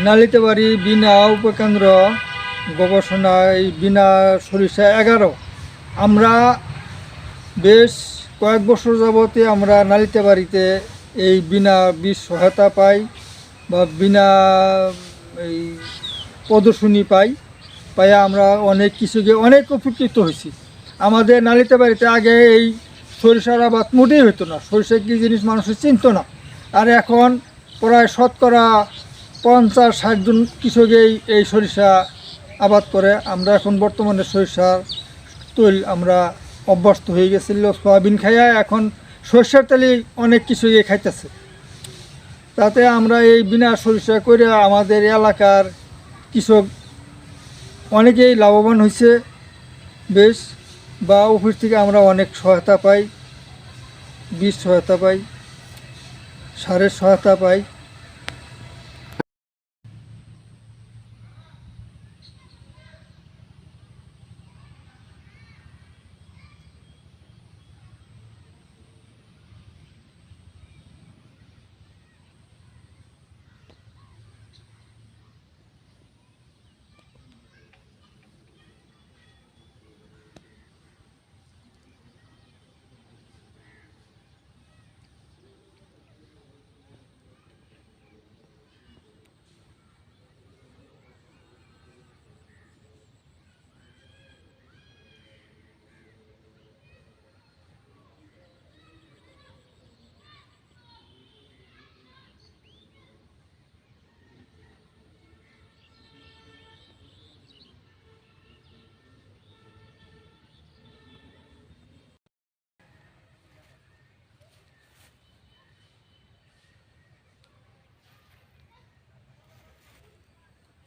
নালিতাবাড়ি বিনা উপকেন্দ্র গবেষণায় বিনা সরিষা 11 আমরা বেশ কয়েক বছর যাবতে আমরা নালিতাবাড়িতে এই বিনা বীজ সহায়তা পাই বা বিনা এই প্রদর্শনী পাই আমরা অনেক কিছুকে অনেক উপকৃত হয়েছি। আমাদের নালিতাবাড়িতে আগে এই সরিষার আবাদ মোটেই হতো না, সরিষা কী জিনিস মানুষের চিনত না। আর এখন প্রায় শতকরা 50-60 জন কৃষকেই এই সরিষা আবাদ করে। আমরা এখন বর্তমানে সরিষার তৈল আমরা অভ্যস্ত হয়ে গেছিল, সয়াবিন খাইয়া এখন সরিষার তেলই অনেক কৃষকই খাইতেছে। তাতে আমরা এই বিনা সরিষা করে আমাদের এলাকার কৃষক অনেকেই লাভবান হয়েছে বেশ, বা অফিস থেকে আমরা অনেক সহায়তা পাই, বীজ সহায়তা পাই, সারের সহায়তা পাই।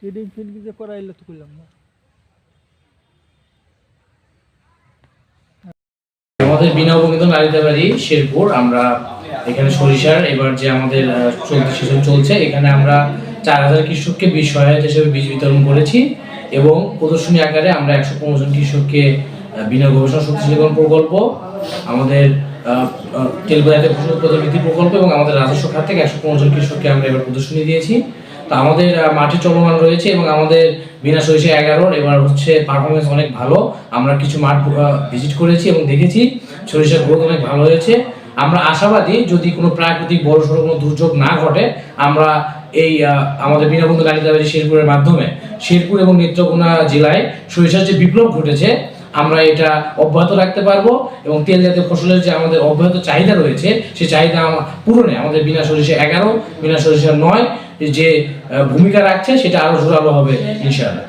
ট্রেডিং ফিল্ড যে করাইলে তো করলাম না। আমাদের বিনা উপকৃত নালিতাবাড়ি শেরপুর, আমরা এখানে সরিষার এবার যে আমাদের চলতি সিজন চলছে, এখানে আমরা 4000 কৃষককে বীজ সহায়তা হিসেবে বীজ বিতরণ করেছি এবং প্রদর্শনী আকারে আমরা 115 জন কৃষককে বিনা গবেষণা শক্তিশালীকরণ প্রকল্প, আমাদের তেলবাজারে ফসল উৎপাদন বৃদ্ধি প্রকল্প এবং আমাদের রাজস্ব খাত থেকে 115 জন কৃষককে আমরা এবার প্রদর্শনী দিয়েছি। তো আমাদের মাঠে চলমান রয়েছে এবং আমাদের বিনা সরিষা 11 এবার হচ্ছে পারফরমেন্স অনেক ভালো। আমরা কিছু মাঠ ভিজিট করেছি এবং দেখেছি সরিষার গ্রোথ অনেক ভালো হয়েছে। আমরা আশাবাদী যদি কোনো প্রাকৃতিক বড়সড় কোনো দুর্যোগ না ঘটে, আমরা এই আমাদের বিনা উপকৃত নালিতাবাড়ি শেরপুরের মাধ্যমে শেরপুর এবং নেত্রকোনা জেলায় সরিষার যে বিপ্লব ঘটেছে আমরা এটা অব্যাহত রাখতে পারবো এবং তেল জাতীয় ফসলের যে আমাদের অব্যাহত চাহিদা রয়েছে সেই চাহিদা পূরণে আমাদের বিনা সরিষা 11, বিনা সরিষা 9 যে ভূমিকা রাখছে সেটা আরো জোরালো হবে ইনশাআল্লাহ।